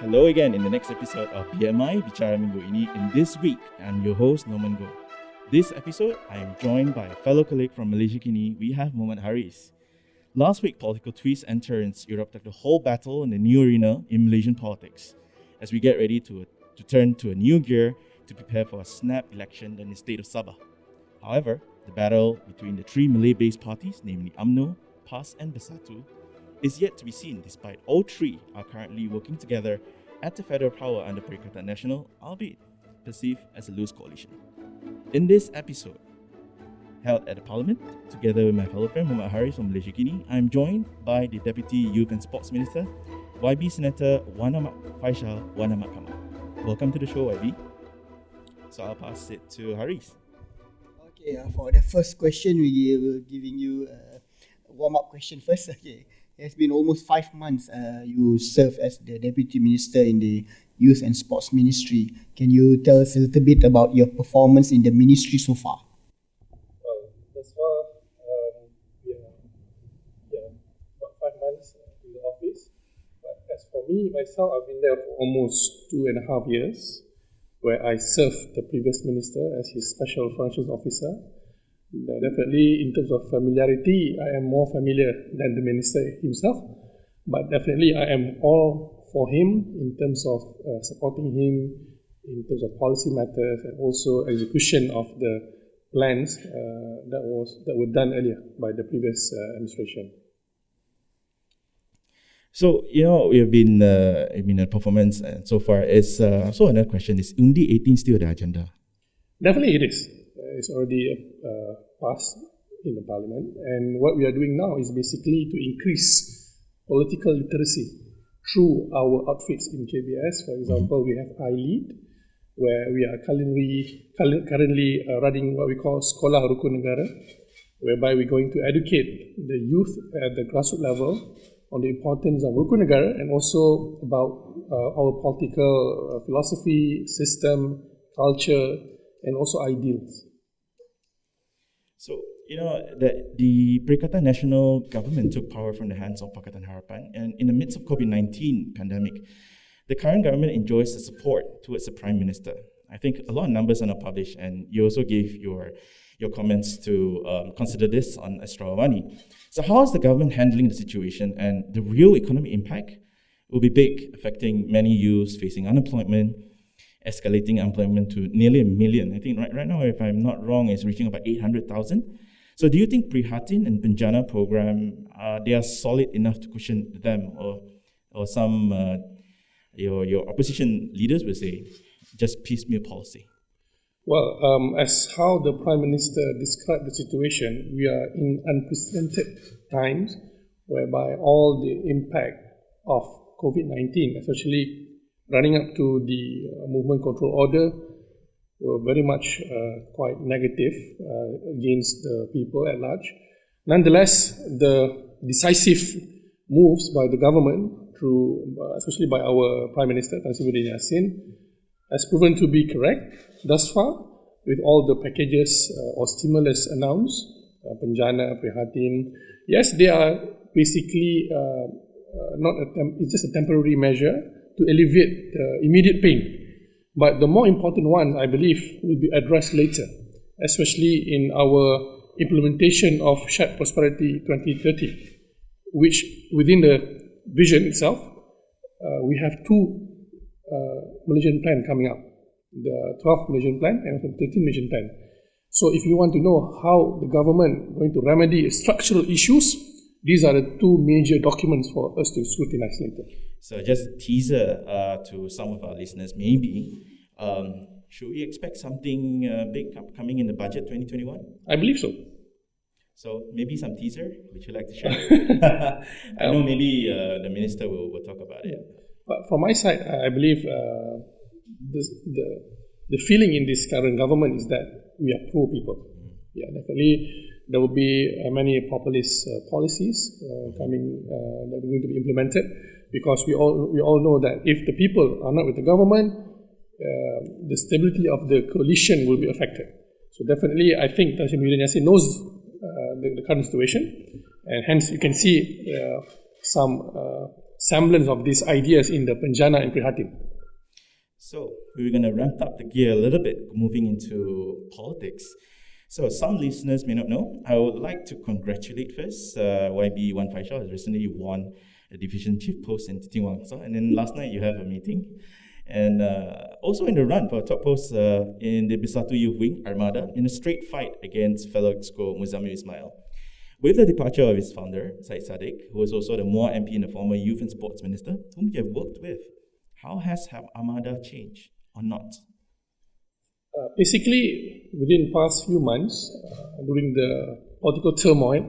Hello again in the next episode of BMI Bicara Minggu Ini. In this week, I'm your host Norman Goh. This episode, I am joined by a fellow colleague from Malaysiakini. We have Muhammad Haris. Last week, political twists and turns erupted the whole battle in the new arena in Malaysian politics as we get ready to turn to a new gear to prepare for a snap election in the state of Sabah. However, the battle between the three Malay-based parties, namely UMNO, PAS and Bersatu, is yet to be seen despite all three are currently working together at the federal power under Perikatan Nasional, albeit perceived as a loose coalition. In this episode, held at the Parliament, together with my fellow friend Muhammad Haris from Malaysiakini, I am joined by the Deputy Youth and Sports Minister, YB Senator Wan Ahmad Fayhsal, Wan Ahmad Kamal. Welcome to the show, YB. So I'll pass it to Haris. Okay, for the first question, we will giving you a warm-up question first. Okay, it has been almost 5 months you serve as the Deputy Minister in the Youth and Sports Ministry. Can you tell us a little bit about your performance in the ministry so far? Well, thus far, we are about 5 months in the office. But as for me, myself, I've been there for almost 2.5 years, where I served the previous minister as his special functions officer. Definitely, in terms of familiarity, I am more familiar than the minister himself. But definitely, I am all for him in terms of supporting him in terms of policy matters and also execution of the plans that were done earlier by the previous administration. So, we've been a performance and so far. So another question is, Undi 18 still the agenda? Definitely it is. It's already passed in the parliament. And what we are doing now is basically to increase political literacy through our outfits in KBS. For example, we have iLead, where we are currently running what we call Sekolah Rukun Negara, whereby we're going to educate the youth at the grassroots level on the importance of Rukun Negara and also about our political philosophy, system, culture, and also ideals. So, the Perikatan Nasional government took power from the hands of Pakatan Harapan, and in the midst of COVID-19 pandemic, the current government enjoys the support towards the Prime Minister. I think a lot of numbers are not published, and you also gave your comments to consider this on Astrawani. So how is the government handling the situation, and the real economic impact will be big, affecting many youths facing unemployment, escalating unemployment to nearly 1 million. I think right now, if I'm not wrong, it's reaching about 800,000. So do you think Prihatin and Penjana program, they are solid enough to cushion them, or some, your opposition leaders will say, just piecemeal policy? Well, as how the Prime Minister described the situation, we are in unprecedented times whereby all the impact of COVID-19, especially running up to the movement control order, were very much quite negative against the people at large. Nonetheless, the decisive moves by the government, especially by our Prime Minister, Tan Sri Yassin, has proven to be correct thus far, with all the packages or stimulus announced, Penjana, Prihatin. Yes, they are basically it's just a temporary measure to alleviate immediate pain. But the more important one, I believe, will be addressed later, especially in our implementation of Shared Prosperity 2030, which within the vision itself, we have two Malaysian plan coming up, the 12th Malaysian plan and the 13th Malaysian plan. So if you want to know how the government is going to remedy structural issues, these are the two major documents for us to scrutinize later. So just a teaser to some of our listeners, maybe, should we expect something big coming in the budget 2021? I believe so. So maybe some teaser, would you like to share? I know maybe the minister will talk about it. But from my side, I believe the feeling in this current government is that we are pro-people. Yeah, definitely there will be many populist policies coming that are going to be implemented, because we all know that if the people are not with the government, the stability of the coalition will be affected. So definitely, I think Tan Sri Yassin knows the current situation, and hence you can see some semblance of these ideas in the Penjana and Prihatin. So we're going to ramp up the gear a little bit, moving into politics. So some listeners may not know, I would like to congratulate first YB Wan Fayhsal has recently won a division chief post in Titi Wangsa, and then last night you have a meeting. And also in the run for a top post in the Bersatu Youth Wing, Armada, in a straight fight against fellow exco Muzammil Ismail. With the departure of his founder, Syed Saddiq, who was also the Muar MP and the former Youth and Sports Minister, whom you have worked with, how has Armada changed or not? Basically, within the past few months, during the political turmoil,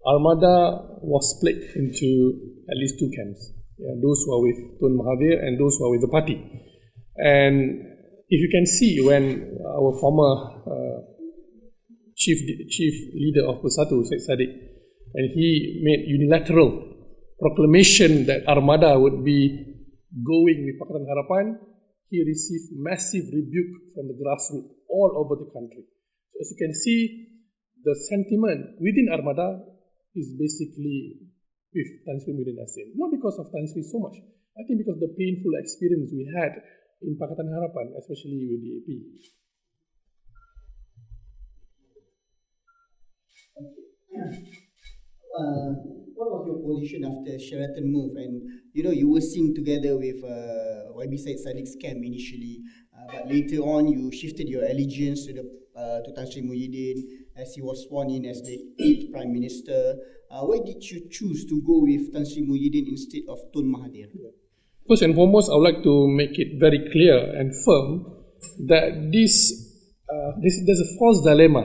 Armada was split into at least two camps. Those who are with Tun Mahathir and those who are with the party. And if you can see, when our former chief leader of Bersatu, Syed Saddiq, and he made unilateral proclamation that Armada would be going with Pakatan Harapan, he received massive rebuke from the grassroots all over the country. So as you can see, the sentiment within Armada is basically with Tan Sri Muhyiddin Yassin. Not because of Tan Sri so much, I think because of the painful experience we had in Pakatan Harapan, especially with the AP. What was your position after Sheraton move? And you were seen together with YB Syed Saddiq's camp initially, but later on you shifted your allegiance to Tan Sri Muhyiddin as he was sworn in as the 8th Prime Minister. Why did you choose to go with Tan Sri Muhyiddin instead of Tun Mahathir? First and foremost, I would like to make it very clear and firm that there's a false dilemma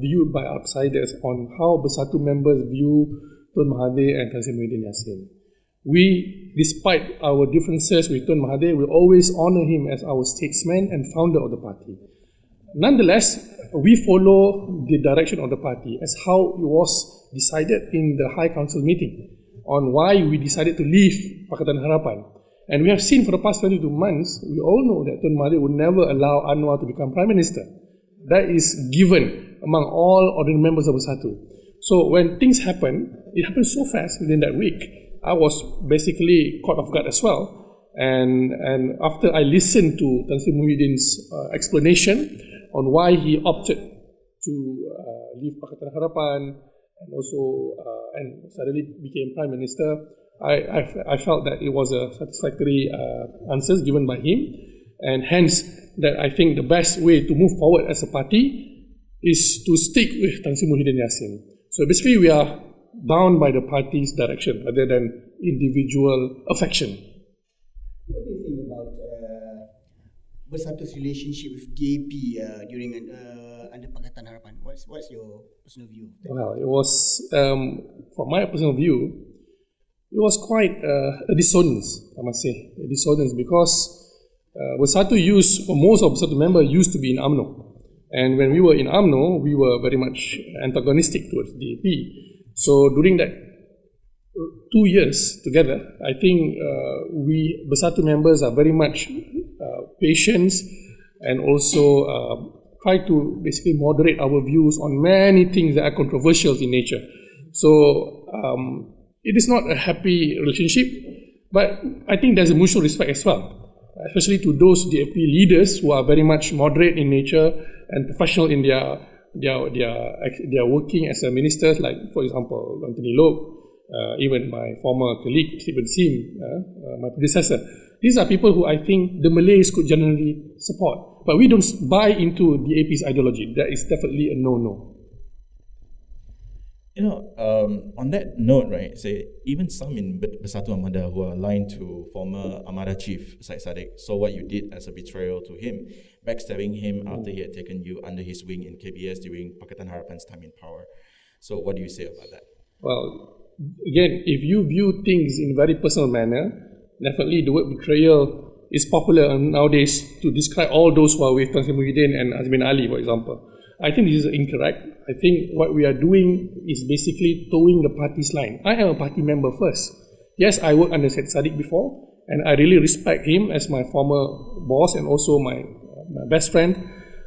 viewed by outsiders on how Bersatu members view Tun Mahathir and Tan Sri Muhyiddin Yassin. We, despite our differences with Tun Mahathir, will always honour him as our statesman and founder of the party. Nonetheless, we follow the direction of the party as how it was decided in the High Council meeting on why we decided to leave Pakatan Harapan. And we have seen for the past 22 months, we all know that Tun Mahathir would never allow Anwar to become Prime Minister. That is given among all ordinary members of Bersatu. So when things happen, it happened so fast within that week. I was basically caught off guard as well. And after I listened to Tan Sri Muhyiddin's explanation on why he opted to leave Pakatan Harapan and also and suddenly became Prime Minister, I felt that it was a satisfactory answers given by him, and hence that I think the best way to move forward as a party is to stick with Tan Sri Muhyiddin Yassin. So basically we are bound by the party's direction rather than individual affection. What do you think about Bersatu's relationship with DAP during under Pakatan Harapan? What's your personal view? Well, it was, from my personal view, it was quite a dissonance, I must say. A dissonance because Bersatu most of Bersatu members used to be in UMNO. And when we were in UMNO, we were very much antagonistic towards DAP. So during that 2 years together, I think we Bersatu members are very much patient and also try to basically moderate our views on many things that are controversial in nature. So it is not a happy relationship, but I think there's a mutual respect as well, especially to those DAP leaders who are very much moderate in nature and professional in their working as a minister, like for example Anthony Loke, even my former colleague Stephen Sim, my predecessor. These are people who I think the Malays could generally support, but we don't buy into the AP's ideology. That is definitely a no-no. On that note, right, say even some in Bersatu Armada who are aligned to former Armada chief Syed Saddiq saw what you did as a betrayal to him, backstabbing him after he had taken you under his wing in KBS during Pakatan Harapan's time in power. So what do you say about that? Well, again, if you view things in a very personal manner, definitely the word betrayal is popular nowadays to describe all those who are with Tan Sri Muhyiddin and Azmin Ali, for example. I think this is incorrect. I think what we are doing is basically towing the party's line. I am a party member first. Yes, I worked under Syed Saddiq before, and I really respect him as my former boss and also my best friend.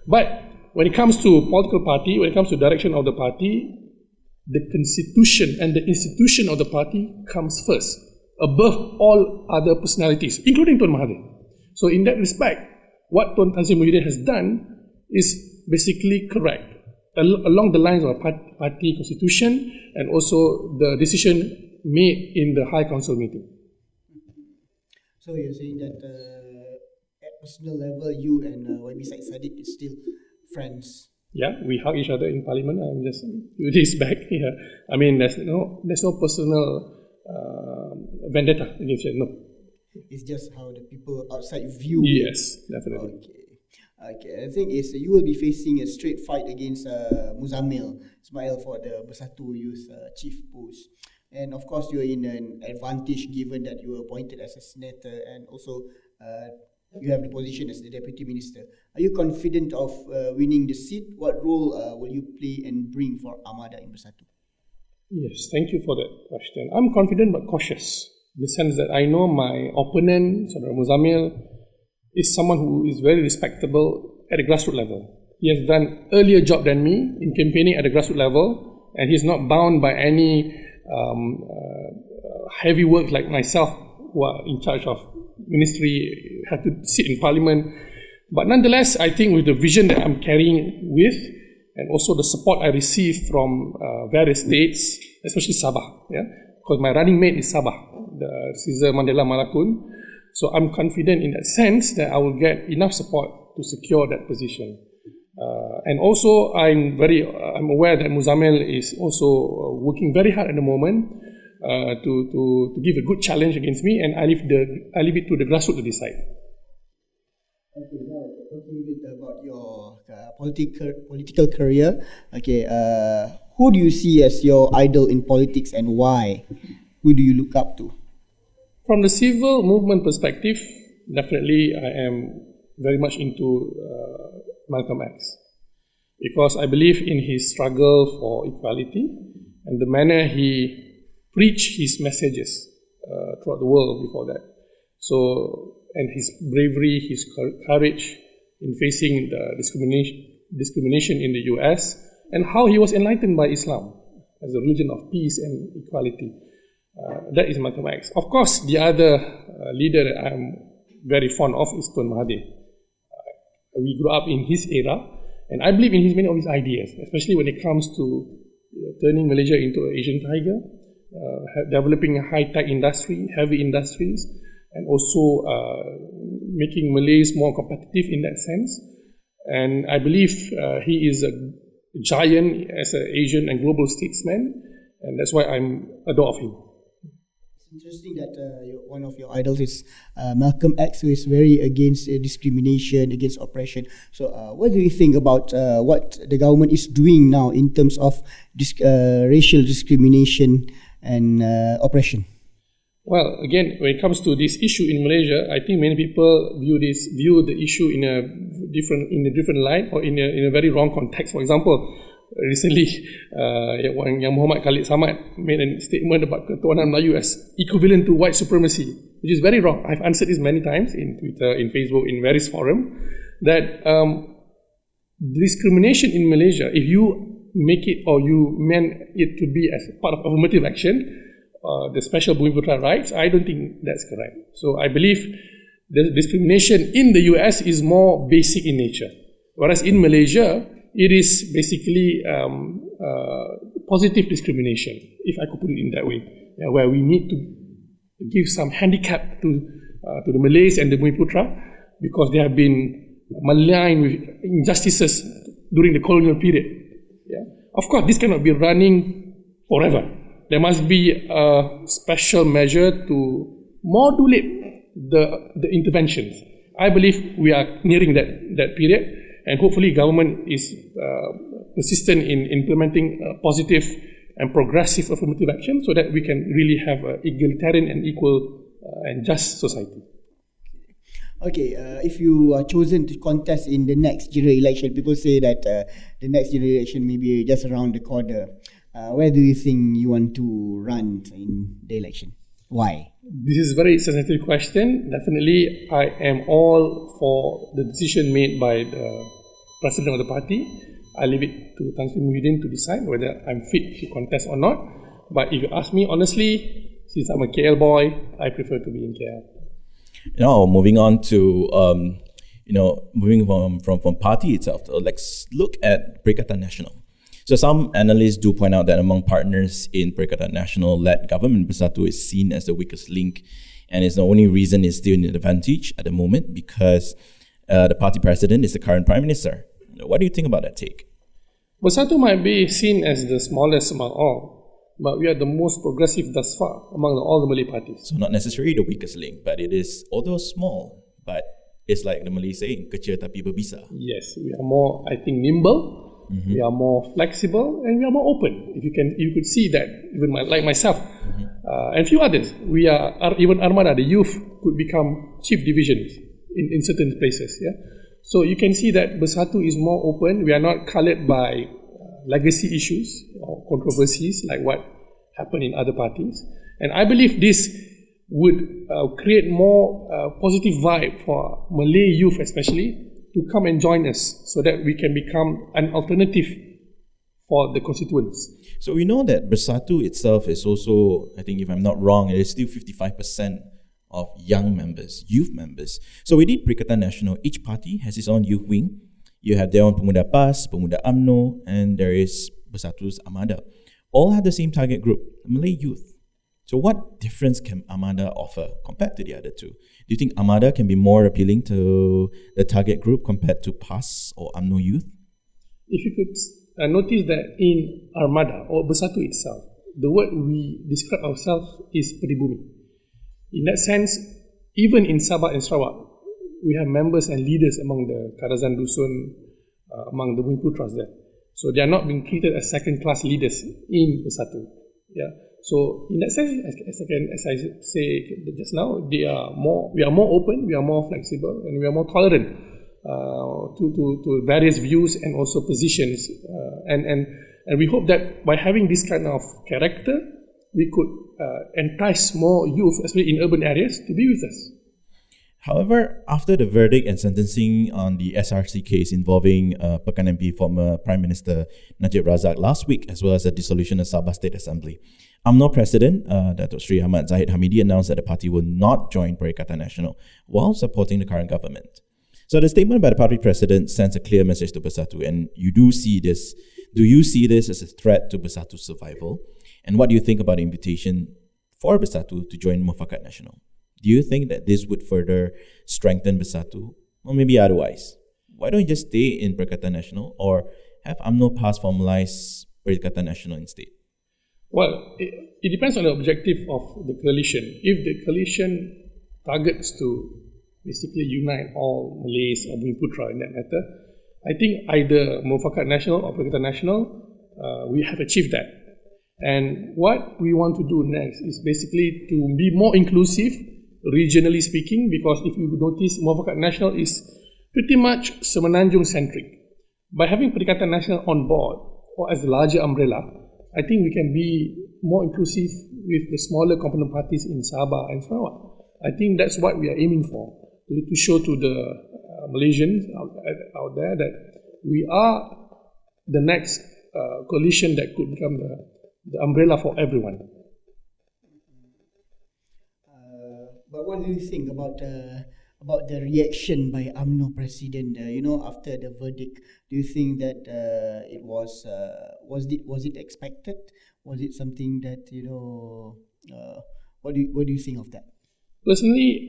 But when it comes to political party, when it comes to direction of the party, the constitution and the institution of the party comes first, above all other personalities, including Tuan Mahathir. So in that respect, what Tuan Tan Sri Muhyiddin has done is basically correct, along the lines of party constitution and also the decision made in the High Council meeting. So you're saying that at personal level, you and YB Syed Saddiq is still friends? Yeah, we hug each other in Parliament. I'm just a few days back. Yeah, I mean, there's no personal vendetta against it. No. It's just how the people outside view. Yes, definitely. Okay. I think you will be facing a straight fight against Muzammil Ismail for the Bersatu Youth Chief post. And of course, you're in an advantage given that you were appointed as a senator and also you have the position as the deputy minister. Are you confident of winning the seat? What role will you play and bring for Armada in Bersatu? Yes, thank you for that question. I'm confident but cautious in the sense that I know my opponent, Saudara Muzammil, is someone who is very respectable at the grassroots level. He has done earlier job than me in campaigning at the grassroots level, and he's not bound by any heavy work like myself, who are in charge of ministry, have to sit in parliament. But nonetheless, I think with the vision that I'm carrying with, and also the support I receive from various states, especially Sabah, because my running mate is Sabah, the Caesar Mandela Malakun. So I'm confident in that sense that I will get enough support to secure that position. And also, I'm aware that Muzammil is also working very hard at the moment to give a good challenge against me, and I leave it to the grassroots to decide. Okay, now talking a bit about your political career. Okay, who do you see as your idol in politics and why? Who do you look up to? From the civil movement perspective, definitely I am very much into Malcolm X, because I believe in his struggle for equality and the manner he preached his messages throughout the world before that. So, and his bravery, his courage in facing the discrimination in the US, and how he was enlightened by Islam as a religion of peace and equality. That is Malcolm X. Of course, the other leader that I'm very fond of is Tuan Mahathir. We grew up in his era, and I believe in many of his ideas, especially when it comes to turning Malaysia into an Asian tiger, developing a high-tech industry, heavy industries, and also making Malays more competitive in that sense. And I believe he is a giant as an Asian and global statesman, and that's why I'm adore of him. It's interesting that one of your idols is Malcolm X, who is very against discrimination, against oppression. So what do you think about what the government is doing now in terms of racial discrimination and oppression? Well, again, when it comes to this issue in Malaysia, I think many people view the issue in a different light, or in a very wrong context. For example, recently, Yang Muhammad Khalid Samad made a statement about ketuanan Melayu as equivalent to white supremacy, which is very wrong. I've answered this many times in Twitter, in Facebook, in various forums, that discrimination in Malaysia, if you make it or you meant it to be as part of affirmative action, the special Bumiputra rights, I don't think that's correct. So I believe the discrimination in the US is more basic in nature, whereas in Malaysia, it is basically positive discrimination, if I could put it in that way, where we need to give some handicap to the Malays and the Bumiputra because they have been maligned with injustices during the colonial period. Of course, this cannot be running forever. There must be a special measure to modulate the interventions. I believe we are nearing that period. And hopefully government is persistent in implementing positive and progressive affirmative action so that we can really have an egalitarian and equal and just society. Okay, if you are chosen to contest in the next general election, people say that the next general election may be just around the corner. Where do you think you want to run in the election? Why? This is a very sensitive question. Definitely, I am all for the decision made by the president of the party. I leave it to Tan Sri Muhyiddin to decide whether I'm fit to contest or not. But if you ask me honestly, Since I'm a KL boy, I prefer to be in KL. Now, moving on to moving from party itself, let's look at Perikatan Nasional. So some analysts do point out that among partners in Perikatan Nasional-led government, Bersatu is seen as the weakest link, and it's the only reason it's still in advantage at the moment because the party president is the current prime minister. What do you think about that take? Bersatu might be seen as the smallest among all, but we are the most progressive thus far among all the Malay parties. So not necessarily the weakest link, but it is, although small, but it's like the Malay saying, kecil tapi berbisa. Yes, we are more, I think, nimble. We are more flexible and we are more open. You could see that even like myself and few others. We are even Armada. The youth could become chief divisions in certain places. Yeah, so you can see that Bersatu is more open. We are not colored by legacy issues or controversies like what happened in other parties. And I believe this would create more positive vibe for Malay youth, especially, to come and join us so that we can become an alternative for the constituents. So we know that Bersatu itself is also, I think if I'm not wrong, it is still 55% of young members, youth members. So within Perikatan Nasional, each party has its own youth wing. You have their own Pemuda PAS, Pemuda UMNO, and there is Bersatu's Armada. All have the same target group, Malay youth. So what difference can Armada offer compared to the other two? Do you think Armada can be more appealing to the target group compared to PAS or UMNO youth? If you could notice that in Armada or Bersatu itself, the word we describe ourselves is peribumi. In that sense, even in Sabah and Sarawak, we have members and leaders among the Karazan Dusun, among the Bumi Putras there. So they are not being treated as second-class leaders in Bersatu. Yeah. So in that sense, as I say just now, we are more open, we are more flexible, and we are more tolerant to various views and also positions. And we hope that by having this kind of character, we could entice more youth, especially in urban areas, to be with us. However, after the verdict and sentencing on the SRC case involving Pekan MP former Prime Minister Najib Razak last week, as well as the dissolution of Sabah State Assembly, UMNO President Datuk Sri Ahmad Zahid Hamidi announced that the party will not join Perikatan Nasional while supporting the current government. So the statement by the party president sends a clear message to Bersatu, and you do see this. Do you see this as a threat to Bersatu's survival? And what do you think about the invitation for Bersatu to join Mufakat Nasional? Do you think that this would further strengthen Bersatu? Or maybe otherwise? Why don't you just stay in Perikatan Nasional or have UMNO PAS formalize Perikatan Nasional instead? Well, it depends on the objective of the coalition. If the coalition targets to basically unite all Malays or Bumi Putra in that matter, I think either Mufakat Nasional or Perikatan Nasional, we have achieved that. And what we want to do next is basically to be more inclusive, regionally speaking, because if you notice, Mufakat Nasional is pretty much Semenanjung centric. By having Perikatan Nasional on board or as the larger umbrella, I think we can be more inclusive with the smaller component parties in Sabah and Sarawak. I think that's what we are aiming for, to show to the Malaysians out there that we are the next coalition that could become the umbrella for everyone. But what do you think about the reaction by UMNO President? After the verdict, do you think that it was it expected? Was it something that what do you think of that? Personally,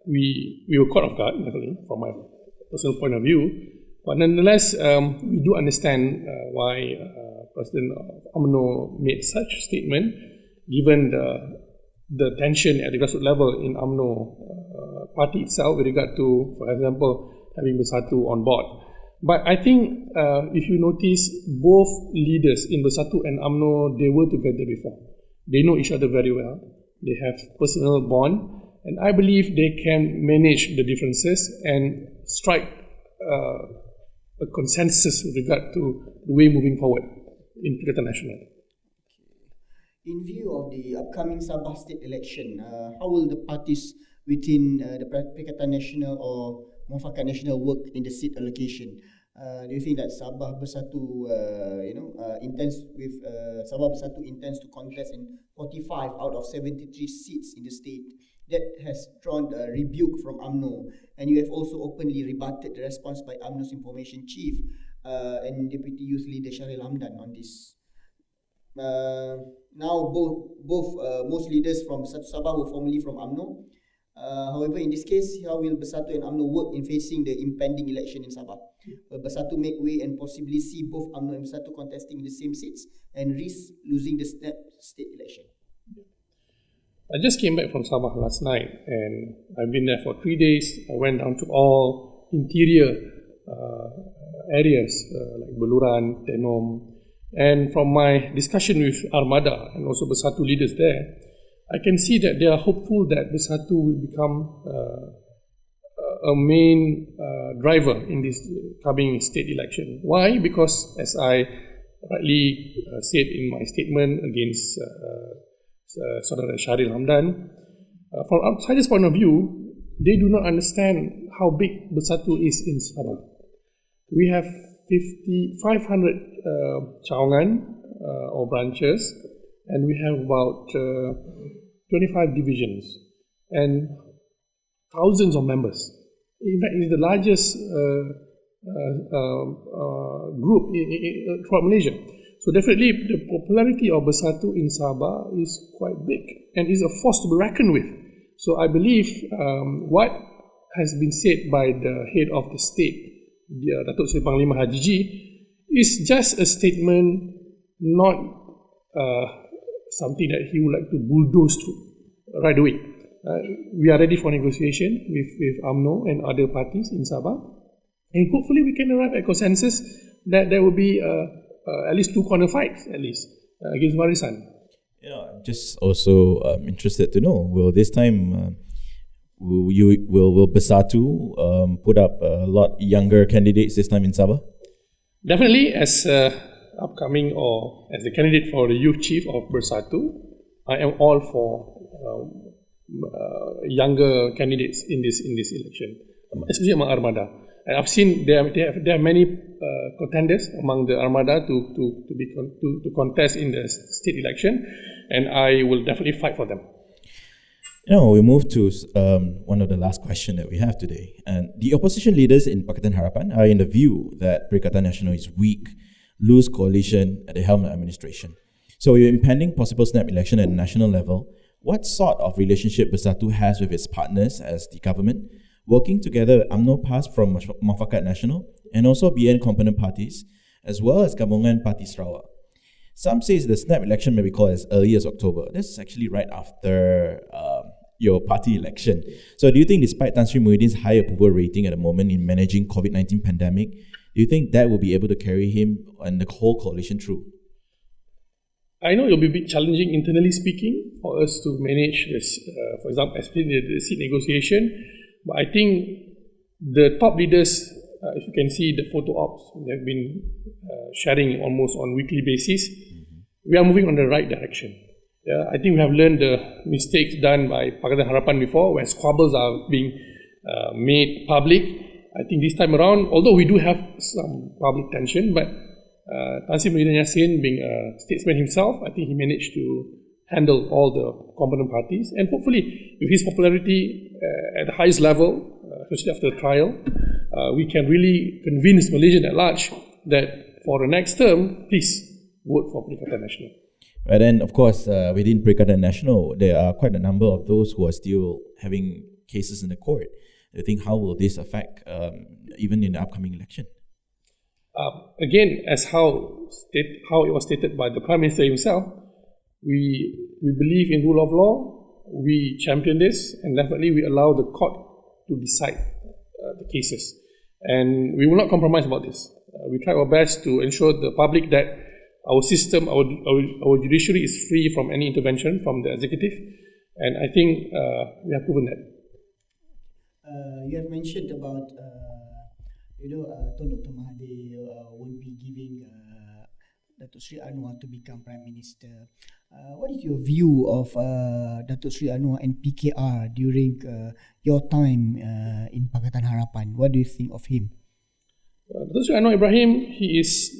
we were caught off guard, definitely, from my personal point of view. But nonetheless, we do understand why President UMNO made such a statement, given the tension at the grassroots level in UMNO party itself with regard to, for example, having Bersatu on board. But I think if you notice, both leaders in Bersatu and UMNO, they were together before. They know each other very well. They have personal bond. And I believe they can manage the differences and strike a consensus with regard to the way moving forward in Perikatan Nasional. In view of the upcoming Sabah state election, how will the parties within the Perikatan Nasional or Mufakat Nasional work in the seat allocation? Do you think that Sabah Bersatu, Sabah Bersatu intends to contest in 45 out of 73 seats in the state? That has drawn a rebuke from UMNO, and you have also openly rebutted the response by UMNO's information chief and Deputy Youth Leader Sharil Hamdan on this. Now most leaders from Bersatu Sabah were formerly from UMNO. However, in this case, how will Bersatu and UMNO work in facing the impending election in Sabah? Will Bersatu make way and possibly see both UMNO and Bersatu contesting in the same seats and risk losing the state election? I just came back from Sabah last night, and I've been there for 3 days. I went down to all interior areas like Beluran, Tenom, and from my discussion with Armada and also Bersatu leaders there, I can see that they are hopeful that Bersatu will become a main driver in this coming state election. Why? Because as I rightly said in my statement against Saudara Sharil Hamdan, from outsiders' point of view, they do not understand how big Bersatu is in Sabah. We have 500 cawangan or branches, and we have about 25 divisions and thousands of members. In fact, it's the largest group throughout Malaysia. So definitely the popularity of Bersatu in Sabah is quite big and is a force to be reckoned with. So I believe what has been said by the head of the state, Datuk Seri Panglima Haji G, is just a statement, not something that he would like to bulldoze through right away. We are ready for negotiation with UMNO and other parties in Sabah, and hopefully we can arrive at consensus that there will be at least 2 corner fights against Warisan. I'm just also interested to know, will this time will Bersatu put up a lot younger candidates this time in Sabah? Definitely, as upcoming or as the candidate for the youth chief of Bersatu, I am all for younger candidates in this election, especially among Armada. And I've seen there are many contenders among the Armada to contest in the state election, and I will definitely fight for them. We move to one of the last questions that we have today. And the opposition leaders in Pakatan Harapan are in the view that Perikatan Nasional is weak, loose coalition at the helm of the administration. So with impending possible snap election at the national level, what sort of relationship Bersatu has with its partners as the government, working together with UMNO PAS from Muafakat Nasional and also BN component parties, as well as Gabungan Parti Sarawak? Some say the snap election may be called as early as October. This is actually right after your party election. So do you think despite Tan Sri Muhyiddin's high approval rating at the moment in managing COVID-19 pandemic, do you think that will be able to carry him and the whole coalition through? I know it will be a bit challenging internally speaking for us to manage this, for example, especially the seat negotiation. But I think the top leaders, if you can see the photo ops, they have been sharing almost on weekly basis. We are moving on the right direction. I think we have learned the mistakes done by Pakatan Harapan before, where squabbles are being made public. I think this time around, although we do have some public tension, but Tan Sri Muhyiddin being a statesman himself, I think he managed to handle all the component parties, and hopefully with his popularity at the highest level, especially after the trial, we can really convince Malaysians at large that for the next term, please vote for Perikatan Nasional. But then, of course, within Perikatan Nasional, there are quite a number of those who are still having cases in the court. I think how will this affect even in the upcoming election? Again, as how it was stated by the Prime Minister himself, we believe in rule of law, we champion this, and definitely we allow the court to decide the cases. And we will not compromise about this. We try our best to ensure the public that our system, our judiciary is free from any intervention from the executive, and I think we have proven that. You have mentioned about Dr. Mahathir won't be giving Datuk Sri Anwar to become Prime Minister. What is your view of Datuk Sri Anwar and PKR during your time in Pakatan Harapan? What do you think of him? Dr. Sri Anwar Ibrahim, he is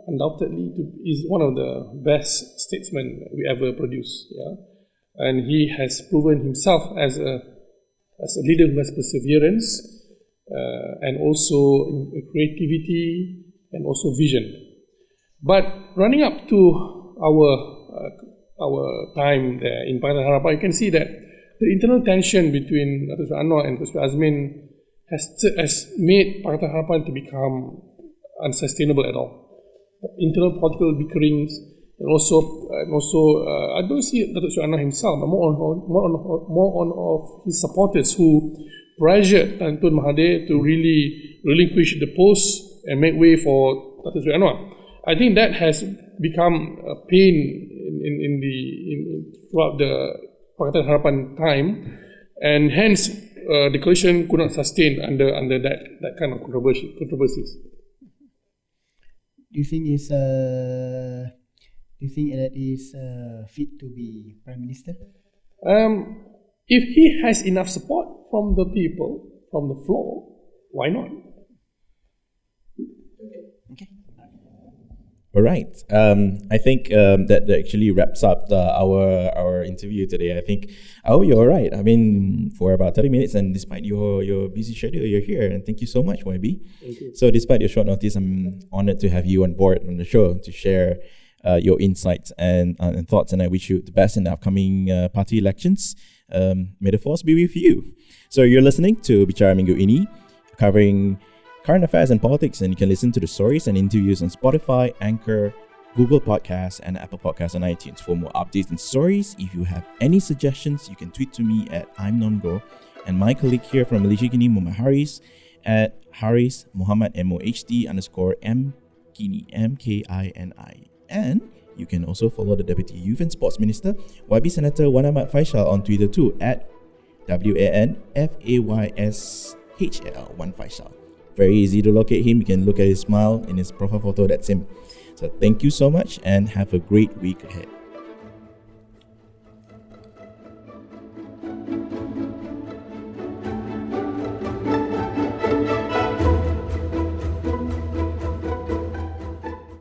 undoubtedly is one of the best statesmen we ever produced. Yeah, and he has proven himself as a leader who has perseverance and also creativity and also vision. But running up to our time there in Pakatan Harapan, you can see that the internal tension between Dr. Sri Anwar and Dr. Sri Azmin has made Pakatan Harapan to become unsustainable at all. Internal political bickerings, and also I don't see Dr. Sri Anwar himself, but more on of his supporters who pressured Tan Tun Mahathir to really relinquish the post and make way for Dr. Sri Anwar. I think that has become a pain throughout the Pakatan Harapan time, and hence the coalition could not sustain under that kind of controversies. Do you think that is fit to be Prime Minister? If he has enough support from the people, from the floor, why not? Okay. All right. I think that actually wraps up our interview today. I think you're all right. I mean, for about 30 minutes, and despite your busy schedule, you're here. And thank you so much, YB. Thank you. So despite your short notice, I'm honored to have you on board on the show to share your insights and thoughts. And I wish you the best in the upcoming party elections. May the force be with you. So you're listening to Bicara Minggu Ini, covering current affairs and politics, and you can listen to the stories and interviews on Spotify, Anchor, Google Podcasts, and Apple Podcasts and iTunes. For more updates and stories, if you have any suggestions, you can tweet to me at I'mNonGo, and my colleague here from Malaysiakini, Muhammad Haris, at Haris Muhammad MOHD_M_Kini MKINI. And you can also follow the Deputy Youth and Sports Minister, YB Senator Wan Ahmad Fayhsal, on Twitter too, at WANFAYSHAL, Wan Fayhsal. Very easy to locate him. You can look at his smile in his profile photo. That's him. So thank you so much and have a great week ahead.